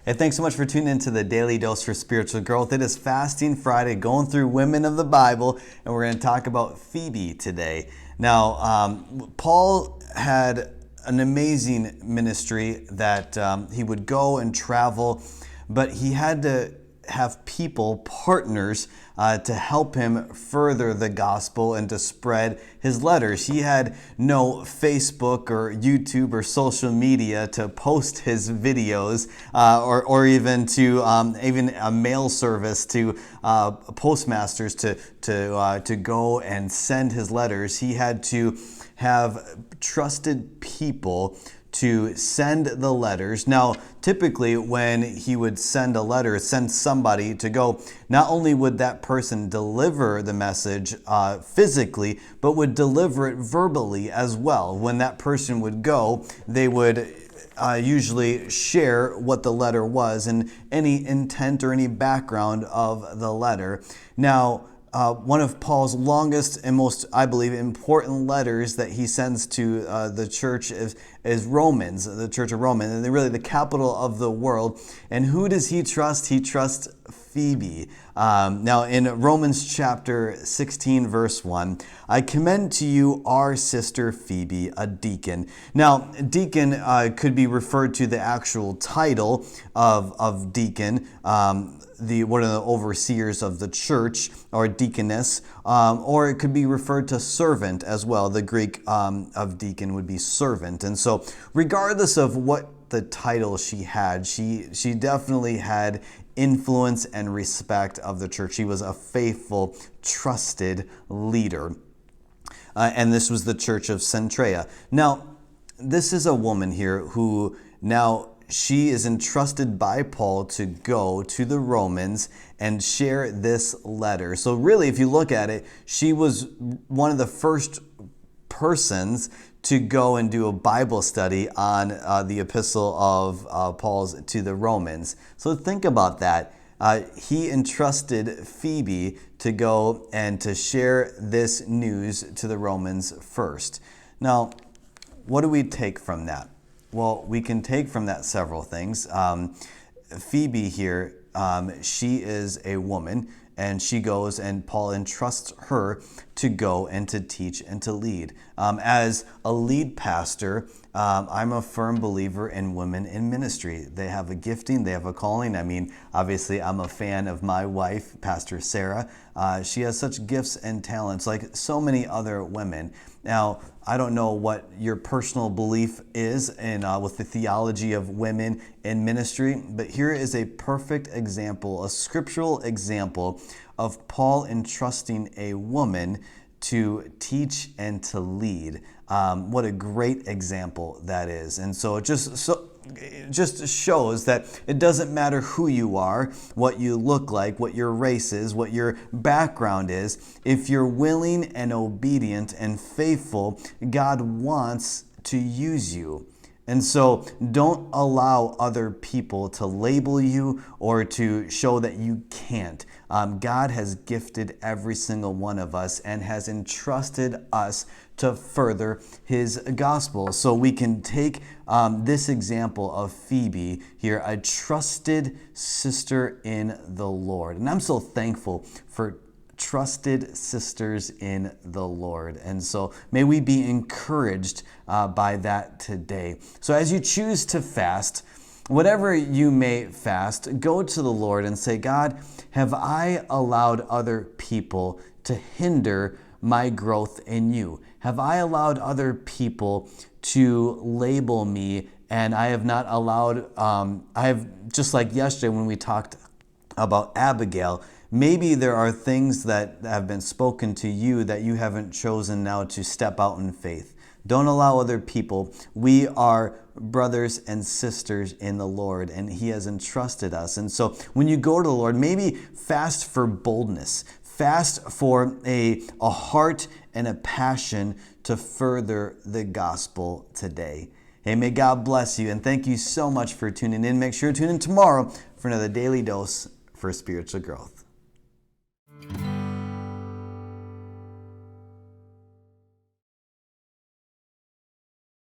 Hey, thanks so much for tuning into the Daily Dose for Spiritual Growth. It is Fasting Friday, going through women of the Bible, and we're going to talk about Phoebe today. Now, Paul had an amazing ministry that he would go and travel, but he had to have people, partners, to help him further the gospel and to spread his letters. He had no Facebook or YouTube or social media to post his videos, or even to even a mail service to postmasters to go and send his letters. He had to have trusted people to send the letters. Now, typically when he would send a letter, send somebody to go, not only would that person deliver the message physically, but would deliver it verbally as well. When that person would go, they would usually share what the letter was and any intent or any background of the letter. Now, one of Paul's longest and most, I believe, important letters that he sends to the church is Romans, the church of Rome, and they're really the capital of the world. And who does he trust? He trusts Phoebe. Now, in Romans chapter 16, verse 1, I commend to you our sister Phoebe, a deacon. Now, deacon could be referred to the actual title of deacon, one of the overseers of the church, or deaconess, or it could be referred to servant as well. The Greek of deacon would be servant. And so regardless of what the title she had, she definitely had influence and respect of the church. She was a faithful, trusted leader. And this was the church of Centrea. Now, this is a woman here who now she is entrusted by Paul to go to the Romans and share this letter. So really, if you look at it, she was one of the first persons to go and do a Bible study on the epistle of Paul's to the Romans. So think about that. He entrusted Phoebe to go and to share this news to the Romans first. Now, what do we take from that? Well, we can take from that several things. Phoebe here, she is a woman, and she goes and Paul entrusts her to go and to teach and to lead. As a lead pastor, I'm a firm believer in women in ministry. They have a gifting, they have a calling. I mean, obviously, I'm a fan of my wife, Pastor Sarah. She has such gifts and talents like so many other women. Now, I don't know what your personal belief is with the theology of women in ministry, but here is a perfect example, a scriptural example of Paul entrusting a woman to teach and to lead. What a great example that is. And so it just shows that it doesn't matter who you are, what you look like, what your race is, what your background is. If you're willing and obedient and faithful, God wants to use you. And so don't allow other people to label you or to show that you can't. God has gifted every single one of us and has entrusted us to further his gospel. So we can take this example of Phoebe here, a trusted sister in the Lord. And I'm so thankful for trusted sisters in the Lord. And so may we be encouraged by that today. So as you choose to fast, whatever you may fast, go to the Lord and say, God, have I allowed other people to hinder my growth in you? Have I allowed other people to label me, and I have not allowed, just like yesterday when we talked about Abigail, maybe there are things that have been spoken to you that you haven't chosen now to step out in faith. Don't allow other people. We are brothers and sisters in the Lord, and he has entrusted us. And so when you go to the Lord, maybe fast for boldness. Fast for a heart and a passion to further the gospel today. Hey, may God bless you, and thank you so much for tuning in. Make sure to tune in tomorrow for another Daily Dose for Spiritual Growth.